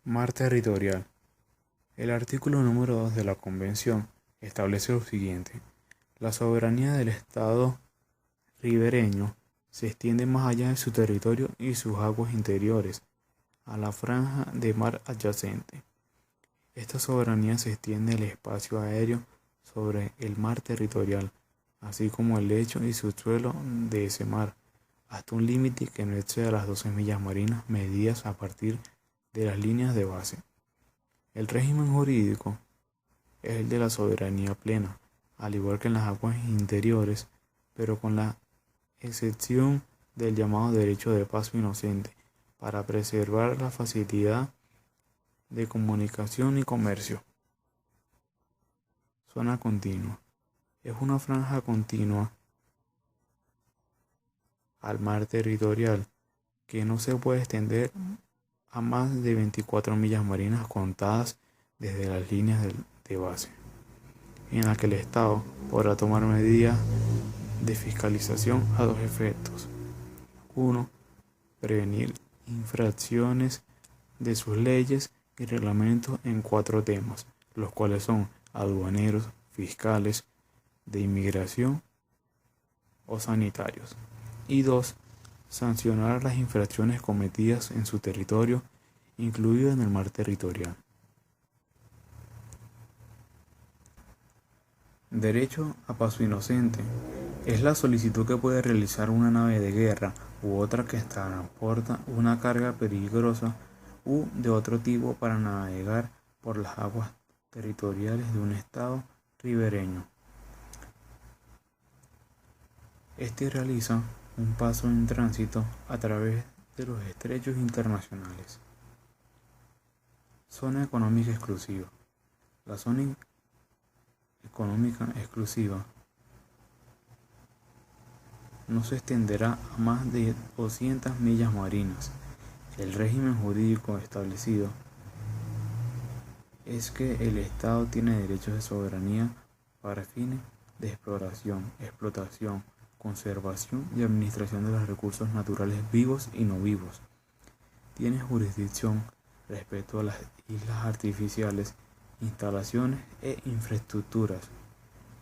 Mar territorial. El artículo número 2 de la Convención establece lo siguiente: la soberanía del Estado ribereño se extiende más allá de su territorio y sus aguas interiores, a la franja de mar adyacente. Esta soberanía se extiende al espacio aéreo sobre el mar territorial, así como el lecho y subsuelo de ese mar, hasta un límite que no exceda las 12 millas marinas medidas a partir de las líneas de base. El régimen jurídico es el de la soberanía plena, al igual que en las aguas interiores, pero con la excepción del llamado derecho de paso inocente, para preservar la facilidad de comunicación y comercio. Zona continua. Es una franja continua al mar territorial que no se puede extender a más de 24 millas marinas contadas desde las líneas de base, en la que el Estado podrá tomar medidas de fiscalización a dos efectos. 1. Prevenir infracciones de sus leyes y reglamentos en 4 temas, los cuales son aduaneros, fiscales, de inmigración o sanitarios. Y 2. Sancionar las infracciones cometidas en su territorio, incluido en el mar territorial. Derecho a paso inocente. Es la solicitud que puede realizar una nave de guerra u otra que transporta una carga peligrosa u de otro tipo para navegar por las aguas territoriales de un estado ribereño. Este realiza un paso en tránsito a través de los estrechos internacionales. Zona económica exclusiva. La zona económica exclusiva no se extenderá a más de 200 millas marinas. El régimen jurídico establecido es que el Estado tiene derechos de soberanía para fines de exploración, explotación, conservación y administración de los recursos naturales vivos y no vivos. Tiene jurisdicción respecto a las islas artificiales, instalaciones e infraestructuras,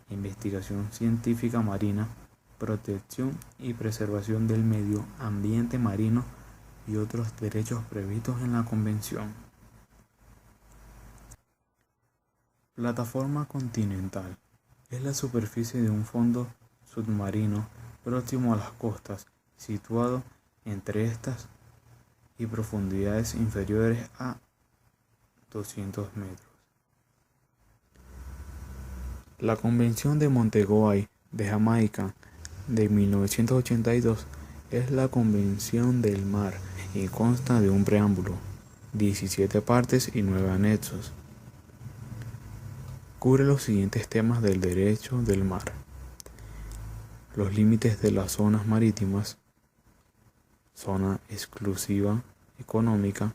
investigación científica marina, protección y preservación del medio ambiente marino y otros derechos previstos en la Convención. Plataforma continental. Es la superficie de un fondo submarino próximo a las costas, situado entre estas y profundidades inferiores a 200 metros. La Convención de Montego-Bay de Jamaica de 1982 es la Convención del Mar y consta de un preámbulo, 17 partes y 9 anexos. Cubre los siguientes temas del derecho del mar: los límites de las zonas marítimas, zona exclusiva económica,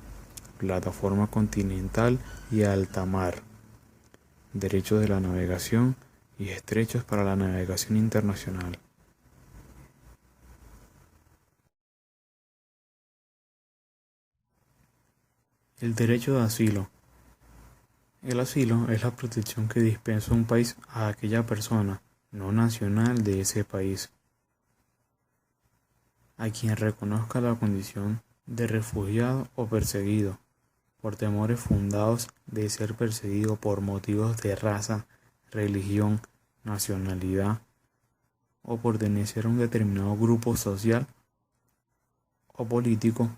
plataforma continental y alta mar, derechos de la navegación y estrechos para la navegación internacional. El derecho de asilo. El asilo es la protección que dispensa un país a aquella persona no nacional de ese país, a quien reconozca la condición de refugiado o perseguido, por temores fundados de ser perseguido por motivos de raza, religión, nacionalidad o por pertenecer a un determinado grupo social o político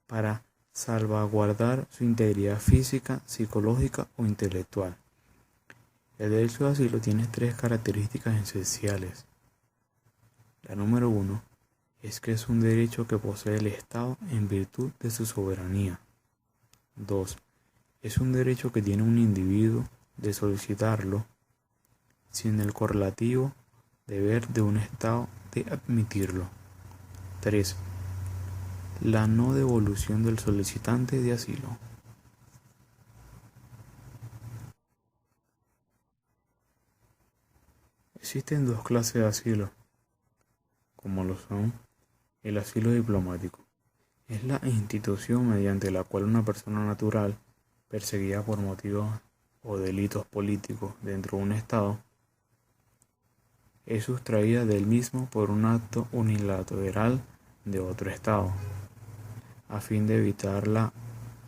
para salvaguardar su integridad física, psicológica o intelectual. El derecho de asilo tiene tres características esenciales. La número 1 es que es un derecho que posee el Estado en virtud de su soberanía. 2. Es un derecho que tiene un individuo de solicitarlo sin el correlativo deber de un Estado de admitirlo. 3. La no devolución del solicitante de asilo. Existen dos clases de asilo, como lo son el asilo diplomático. Es la institución mediante la cual una persona natural, perseguida por motivos o delitos políticos dentro de un Estado, es sustraída del mismo por un acto unilateral de otro Estado, a fin de evitar la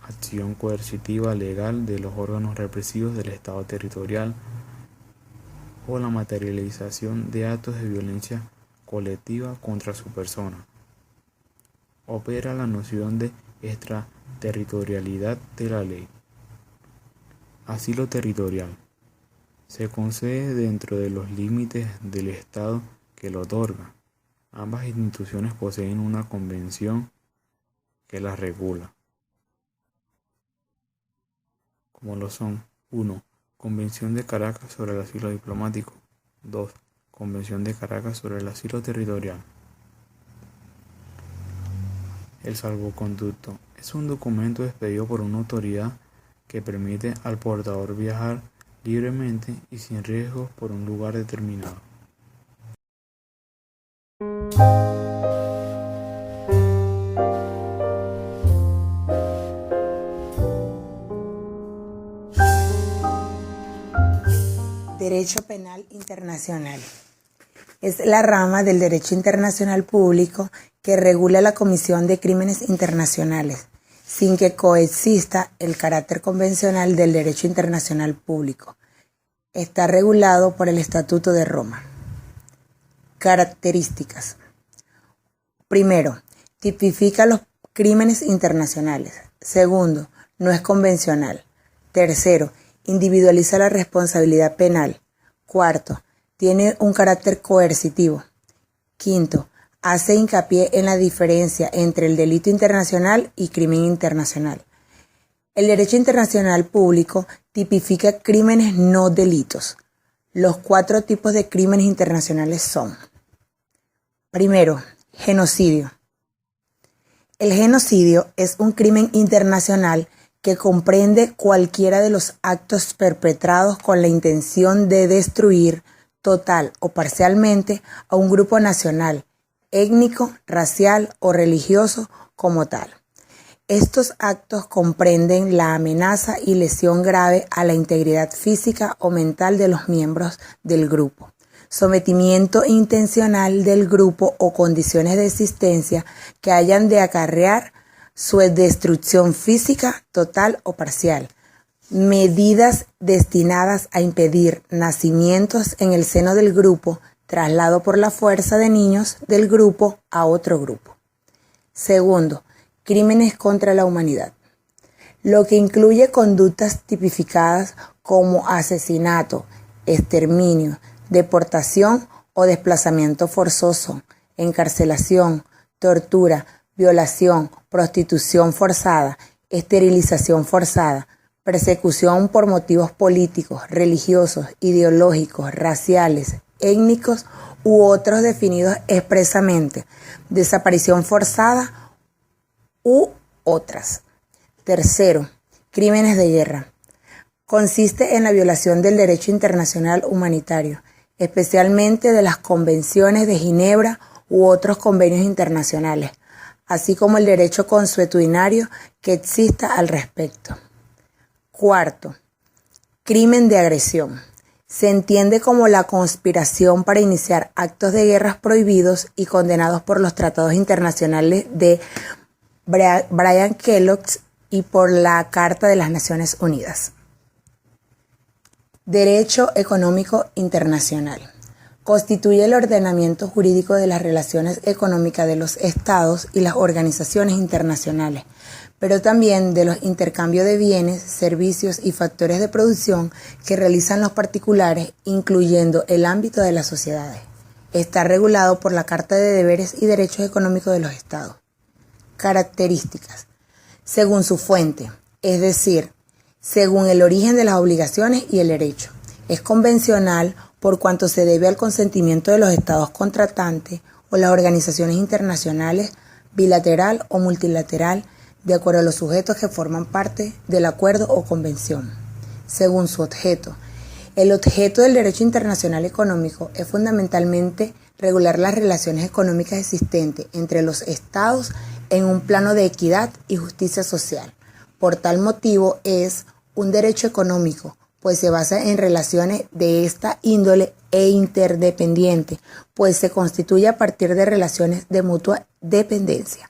acción coercitiva legal de los órganos represivos del Estado territorial o la materialización de actos de violencia colectiva contra su persona. Opera la noción de extraterritorialidad de la ley. Asilo territorial. Se concede dentro de los límites del Estado que lo otorga. Ambas instituciones poseen una convención que las regula, como lo son 1. Convención de Caracas sobre el asilo diplomático. 2. Convención de Caracas sobre el asilo territorial. El salvoconducto es un documento expedido por una autoridad que permite al portador viajar libremente y sin riesgos por un lugar determinado. Derecho Penal Internacional. Es la rama del derecho internacional público que regula la comisión de crímenes internacionales, sin que coexista el carácter convencional del derecho internacional público. Está regulado por el Estatuto de Roma. Características. Primero, tipifica los crímenes internacionales. Segundo, no es convencional. Tercero, individualiza la responsabilidad penal. Cuarto, tiene un carácter coercitivo. Quinto, hace hincapié en la diferencia entre el delito internacional y crimen internacional. El derecho internacional público tipifica crímenes no delitos. Los 4 tipos de crímenes internacionales son: primero, genocidio. El genocidio es un crimen internacional que comprende cualquiera de los actos perpetrados con la intención de destruir total o parcialmente a un grupo nacional, étnico, racial o religioso como tal. Estos actos comprenden la amenaza y lesión grave a la integridad física o mental de los miembros del grupo, sometimiento intencional del grupo o condiciones de existencia que hayan de acarrear su destrucción física total o parcial, medidas destinadas a impedir nacimientos en el seno del grupo, traslado por la fuerza de niños del grupo a otro grupo. Segundo, crímenes contra la humanidad, lo que incluye conductas tipificadas como asesinato, exterminio, deportación o desplazamiento forzoso, encarcelación, tortura, violación, prostitución forzada, esterilización forzada, persecución por motivos políticos, religiosos, ideológicos, raciales, étnicos u otros definidos expresamente, desaparición forzada u otras. Tercero, crímenes de guerra. Consiste en la violación del derecho internacional humanitario, especialmente de las convenciones de Ginebra u otros convenios internacionales, así como el derecho consuetudinario que exista al respecto. Cuarto, crimen de agresión. Se entiende como la conspiración para iniciar actos de guerras prohibidos y condenados por los tratados internacionales de Brian Kellogg y por la Carta de las Naciones Unidas. Derecho económico internacional. Constituye el ordenamiento jurídico de las relaciones económicas de los estados y las organizaciones internacionales, pero también de los intercambios de bienes, servicios y factores de producción que realizan los particulares, incluyendo el ámbito de las sociedades. Está regulado por la Carta de Deberes y Derechos Económicos de los Estados. Características. Según su fuente, es decir, según el origen de las obligaciones y el derecho. Es convencional por cuanto se debe al consentimiento de los estados contratantes o las organizaciones internacionales, bilateral o multilateral, de acuerdo a los sujetos que forman parte del acuerdo o convención. Según su objeto, el objeto del derecho internacional económico es fundamentalmente regular las relaciones económicas existentes entre los estados en un plano de equidad y justicia social. Por tal motivo es un derecho económico, pues se basa en relaciones de esta índole e interdependiente, pues se constituye a partir de relaciones de mutua dependencia.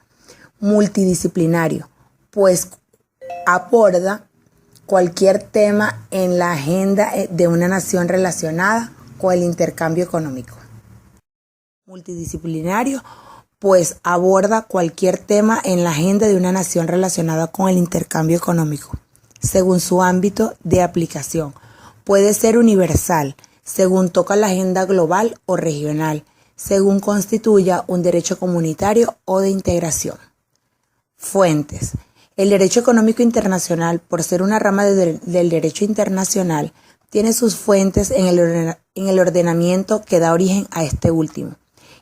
Multidisciplinario, pues aborda cualquier tema en la agenda de una nación relacionada con el intercambio económico. Multidisciplinario, pues aborda cualquier tema en la agenda de una nación relacionada con el intercambio económico, según su ámbito de aplicación. Puede ser universal, según toca la agenda global o regional, según constituya un derecho comunitario o de integración. Fuentes. El derecho económico internacional, por ser una rama del derecho internacional, tiene sus fuentes en el ordenamiento que da origen a este último,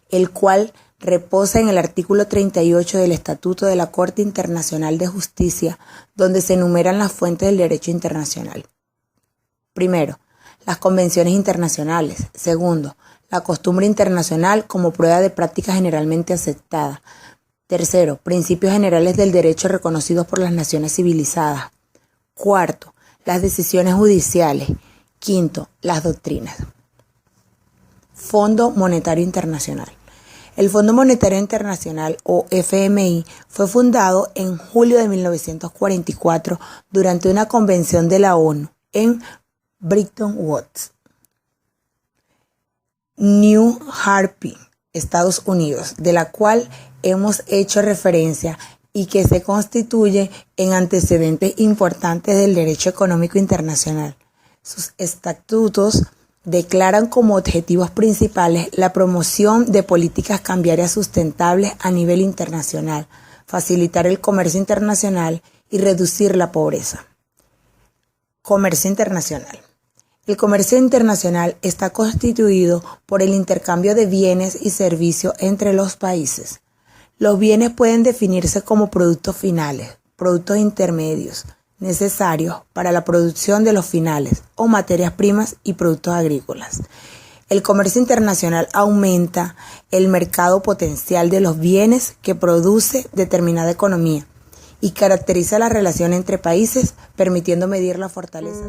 el cual reposa en el artículo 38 del Estatuto de la Corte Internacional de Justicia, donde se enumeran las fuentes del derecho internacional. Primero, las convenciones internacionales. Segundo, la costumbre internacional como prueba de práctica generalmente aceptada. Tercero, principios generales del derecho reconocidos por las naciones civilizadas. Cuarto, las decisiones judiciales. Quinto, las doctrinas. Fondo Monetario Internacional. El Fondo Monetario Internacional, o FMI, fue fundado en julio de 1944 durante una convención de la ONU en Bretton Woods, New Hampshire, Estados Unidos, de la cual hemos hecho referencia y que se constituye en antecedentes importantes del derecho económico internacional. Sus estatutos declaran como objetivos principales la promoción de políticas cambiarias sustentables a nivel internacional, facilitar el comercio internacional y reducir la pobreza. Comercio internacional. El comercio internacional está constituido por el intercambio de bienes y servicios entre los países. Los bienes pueden definirse como productos finales, productos intermedios, necesarios para la producción de los finales, o materias primas y productos agrícolas. El comercio internacional aumenta el mercado potencial de los bienes que produce determinada economía y caracteriza la relación entre países, permitiendo medir la fortaleza.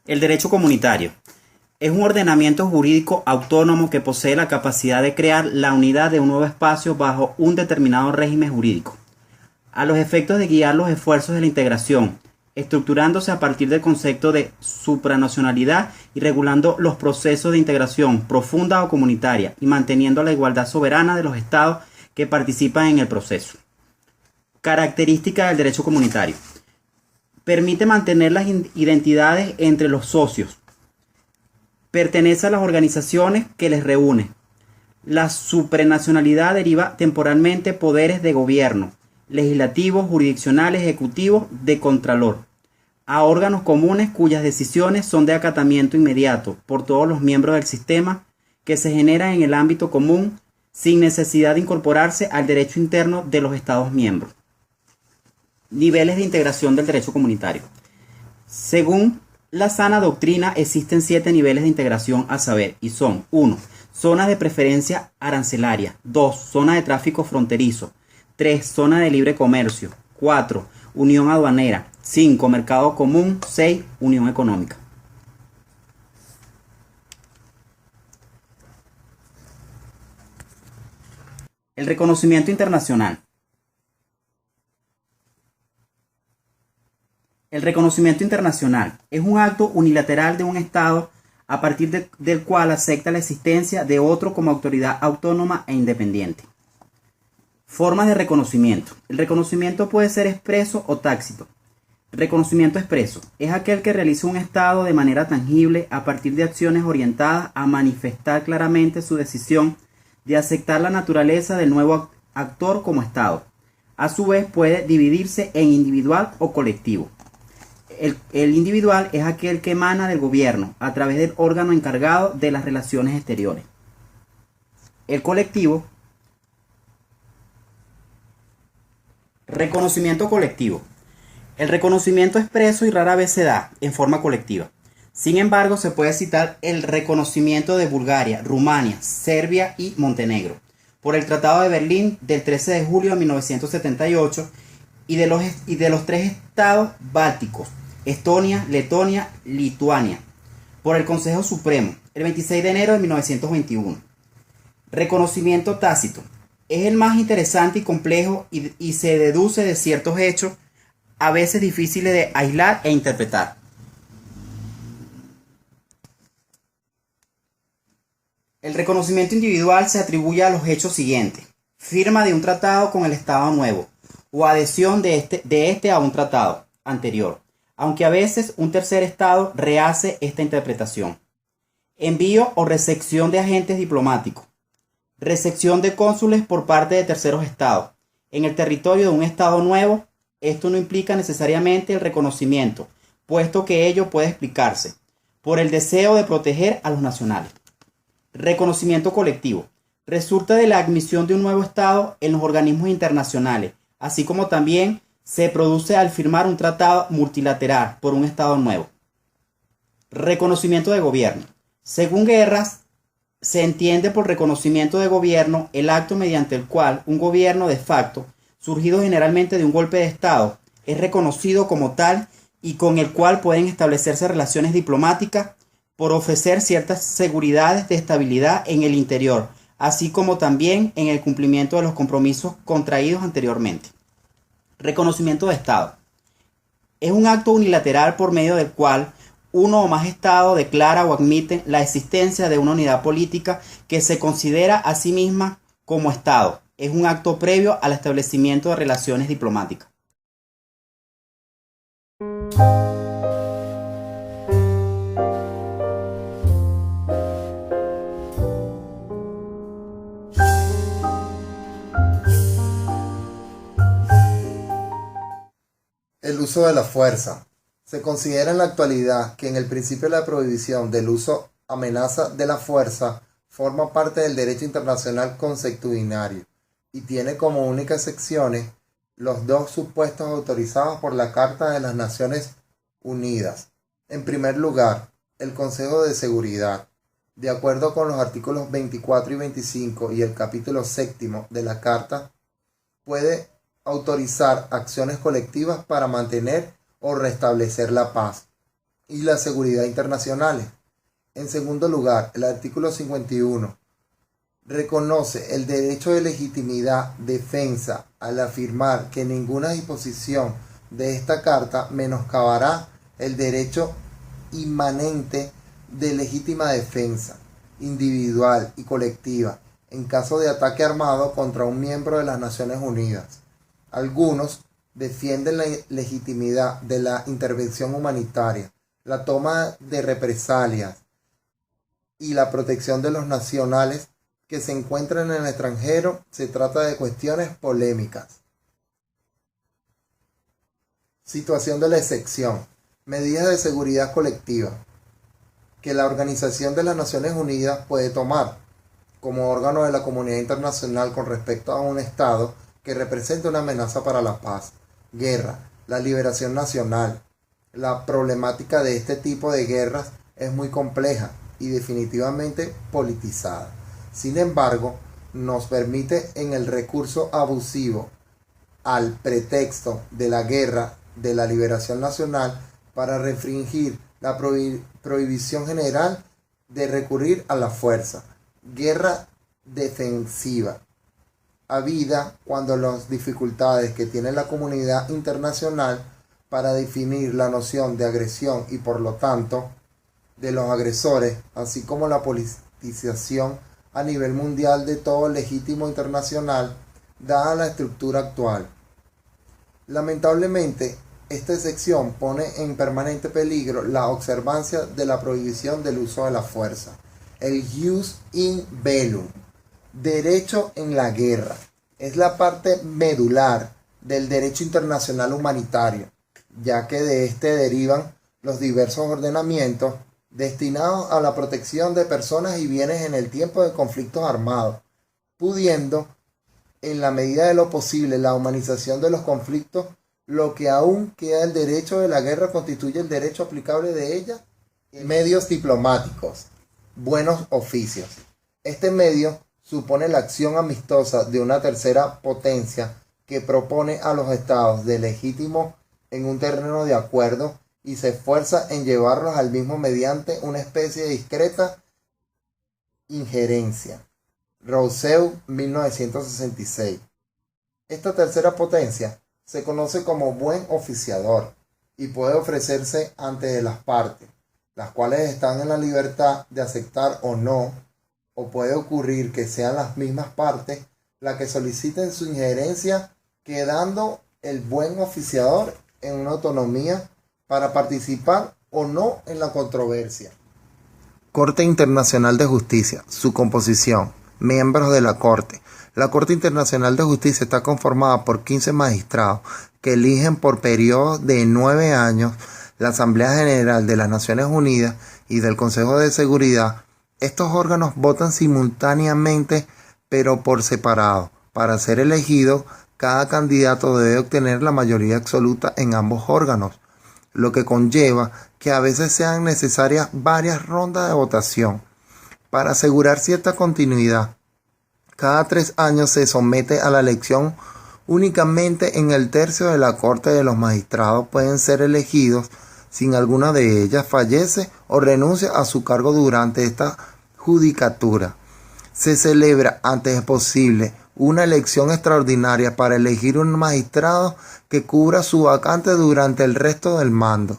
El derecho comunitario es un ordenamiento jurídico autónomo que posee la capacidad de crear la unidad de un nuevo espacio bajo un determinado régimen jurídico, a los efectos de guiar los esfuerzos de la integración, estructurándose a partir del concepto de supranacionalidad y regulando los procesos de integración profunda o comunitaria y manteniendo la igualdad soberana de los estados que participan en el proceso. Características del derecho comunitario. Permite mantener las identidades entre los socios. Pertenece a las organizaciones que les reúne. La supranacionalidad deriva temporalmente poderes de gobierno, legislativos, jurisdiccionales, ejecutivos, de contralor, a órganos comunes cuyas decisiones son de acatamiento inmediato por todos los miembros del sistema que se generan en el ámbito común sin necesidad de incorporarse al derecho interno de los Estados miembros. Niveles de integración del derecho comunitario. Según la sana doctrina, existen 7 niveles de integración a saber, y son: 1. Zonas de preferencia arancelaria. 2. Zona de tráfico fronterizo. 3. Zona de libre comercio. 4. Unión aduanera. 5. Mercado común. 6. Unión económica. El reconocimiento internacional. El reconocimiento internacional es un acto unilateral de un Estado a partir del cual acepta la existencia de otro como autoridad autónoma e independiente. Formas de reconocimiento. El reconocimiento puede ser expreso o tácito. Reconocimiento expreso es aquel que realiza un Estado de manera tangible a partir de acciones orientadas a manifestar claramente su decisión de aceptar la naturaleza del nuevo actor como Estado. A su vez puede dividirse en individual o colectivo. El individual es aquel que emana del gobierno a través del órgano encargado de las relaciones exteriores. El colectivo. Reconocimiento colectivo. El reconocimiento expreso y rara vez se da en forma colectiva. Sin embargo, se puede citar el reconocimiento de Bulgaria, Rumania, Serbia y Montenegro por el Tratado de Berlín del 13 de julio de 1978 y de los tres estados bálticos, Estonia, Letonia, Lituania, por el Consejo Supremo el 26 de enero de 1921. Reconocimiento tácito. Es el más interesante y complejo y se deduce de ciertos hechos a veces difíciles de aislar e interpretar. El reconocimiento individual se atribuye a los hechos siguientes: firma de un tratado con el Estado nuevo o adhesión de este a un tratado anterior, aunque a veces un tercer Estado rehace esta interpretación. Envío o recepción de agentes diplomáticos. Recepción de cónsules por parte de terceros estados en el territorio de un Estado nuevo. Esto no implica necesariamente el reconocimiento, puesto que ello puede explicarse por el deseo de proteger a los nacionales. Reconocimiento colectivo. Resulta de la admisión de un nuevo Estado en los organismos internacionales, así como también se produce al firmar un tratado multilateral por un Estado nuevo. Reconocimiento de gobierno. Según Guerras, se entiende por reconocimiento de gobierno el acto mediante el cual un gobierno de facto, surgido generalmente de un golpe de Estado, es reconocido como tal y con el cual pueden establecerse relaciones diplomáticas por ofrecer ciertas seguridades de estabilidad en el interior, así como también en el cumplimiento de los compromisos contraídos anteriormente. Reconocimiento de Estado. Es un acto unilateral por medio del cual uno o más estados declara o admiten la existencia de una unidad política que se considera a sí misma como Estado. Es un acto previo al establecimiento de relaciones diplomáticas. El uso de la fuerza. Se considera en la actualidad que en el principio de la prohibición del uso amenaza de la fuerza forma parte del derecho internacional consuetudinario y tiene como únicas excepciones los dos supuestos autorizados por la Carta de las Naciones Unidas. En primer lugar, el Consejo de Seguridad. De acuerdo con los artículos 24 y 25 y el capítulo 7 de la Carta, puede autorizar acciones colectivas para mantener o restablecer la paz y la seguridad internacionales. En segundo lugar, el artículo 51 reconoce el derecho de legitimidad defensa al afirmar que ninguna disposición de esta carta menoscabará el derecho inmanente de legítima defensa individual y colectiva en caso de ataque armado contra un miembro de las Naciones Unidas. Algunos defienden la legitimidad de la intervención humanitaria, la toma de represalias y la protección de los nacionales que se encuentran en el extranjero. Se trata de cuestiones polémicas. Situación de la excepción. Medidas de seguridad colectiva que la Organización de las Naciones Unidas puede tomar como órgano de la comunidad internacional con respecto a un Estado que representa una amenaza para la paz, guerra, la liberación nacional. La problemática de este tipo de guerras es muy compleja y definitivamente politizada. Sin embargo, nos permite en el recurso abusivo al pretexto de la guerra de la liberación nacional para restringir la prohibición general de recurrir a la fuerza. Guerra defensiva. habida cuando las dificultades que tiene la comunidad internacional para definir la noción de agresión y por lo tanto de los agresores, así como la politización a nivel mundial de todo legítimo internacional, dada la estructura actual. Lamentablemente, esta sección pone en permanente peligro la observancia de la prohibición del uso de la fuerza, el jus in bellum, derecho en la guerra. Es la parte medular del derecho internacional humanitario, ya que de este derivan los diversos ordenamientos destinados a la protección de personas y bienes en el tiempo de conflictos armados, pudiendo, en la medida de lo posible, la humanización de los conflictos. Lo que aún queda el derecho de la guerra constituye el derecho aplicable de ella. Medios diplomáticos, buenos oficios. Este medio supone la acción amistosa de una tercera potencia que propone a los estados de legítimo en un terreno de acuerdo y se esfuerza en llevarlos al mismo mediante una especie de discreta injerencia. Rousseau, 1966. Esta tercera potencia se conoce como buen oficiador y puede ofrecerse ante las partes, las cuales están en la libertad de aceptar o no, o puede ocurrir que sean las mismas partes las que soliciten su injerencia, quedando el buen oficiador en una autonomía para participar o no en la controversia. Corte Internacional de Justicia, su composición, miembros de la Corte. La Corte Internacional de Justicia está conformada por 15 magistrados que eligen por periodos de 9 años la Asamblea General de las Naciones Unidas y del Consejo de Seguridad. Estos órganos votan simultáneamente pero por separado. Para ser elegido, cada candidato debe obtener la mayoría absoluta en ambos órganos, lo que conlleva que a veces sean necesarias varias rondas de votación. Para asegurar cierta continuidad, cada 3 años se somete a la elección únicamente en el tercio de la Corte de los magistrados pueden ser elegidos si alguna de ellas fallece o renuncia a su cargo durante esta judicatura. Se celebra antes posible una elección extraordinaria para elegir un magistrado que cubra su vacante durante el resto del mando.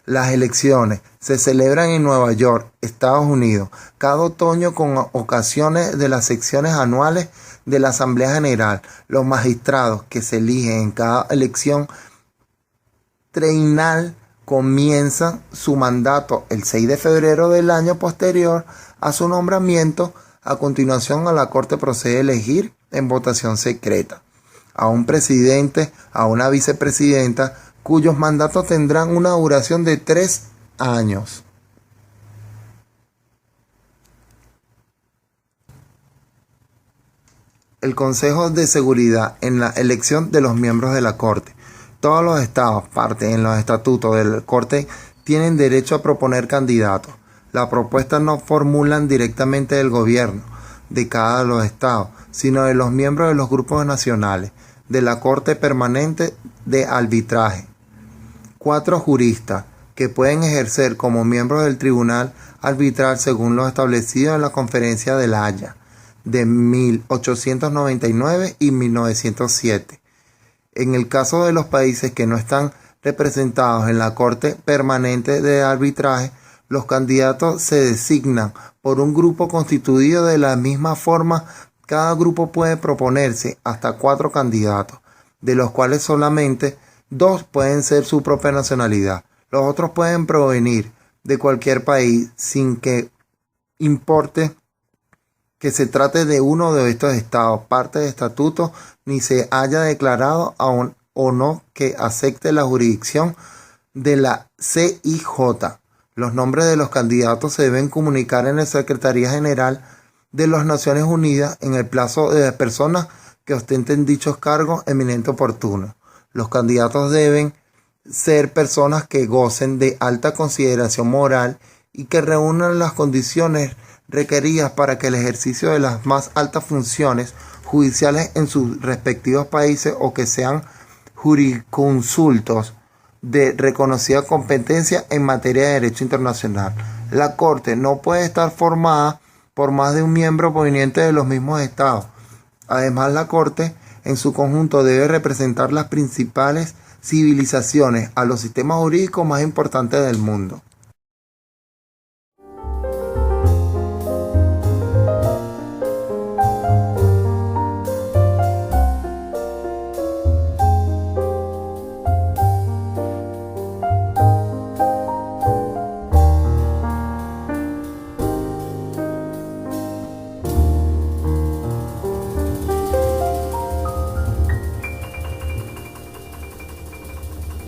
Las elecciones se celebran en Nueva York, Estados Unidos, cada otoño con ocasiones de las secciones anuales de la Asamblea General. Los magistrados que se eligen en cada elección trienal comienzan su mandato el 6 de febrero del año posterior a su nombramiento. A continuación, a la Corte procede a elegir en votación secreta a un presidente, a una vicepresidenta, cuyos mandatos tendrán una duración de 3 años. El Consejo de Seguridad en la elección de los miembros de la Corte. Todos los estados, parte en los estatutos de la Corte, tienen derecho a proponer candidatos. Las propuestas no formulan directamente del gobierno de cada de los estados, sino de los miembros de los grupos nacionales, de la Corte Permanente de Arbitraje. 4 juristas que pueden ejercer como miembros del tribunal arbitral según lo establecido en la Conferencia de La Haya de 1899 y 1907. En el caso de los países que no están representados en la Corte Permanente de Arbitraje, los candidatos se designan por un grupo constituido de la misma forma. Cada grupo puede proponerse hasta 4 candidatos, de los cuales solamente 2 pueden ser su propia nacionalidad. Los otros pueden provenir de cualquier país sin que importe que se trate de uno de estos estados, parte de estatuto, ni se haya declarado aún o no que acepte la jurisdicción de la CIJ. Los nombres de los candidatos se deben comunicar en la Secretaría General de las Naciones Unidas en el plazo de personas que ostenten dichos cargos eminente oportuno. Los candidatos deben ser personas que gocen de alta consideración moral y que reúnan las condiciones requeridas para que el ejercicio de las más altas funciones judiciales en sus respectivos países o que sean jurisconsultos de reconocida competencia en materia de derecho internacional. La Corte no puede estar formada por más de un miembro proveniente de los mismos estados. Además, la Corte en su conjunto debe representar las principales civilizaciones a los sistemas jurídicos más importantes del mundo.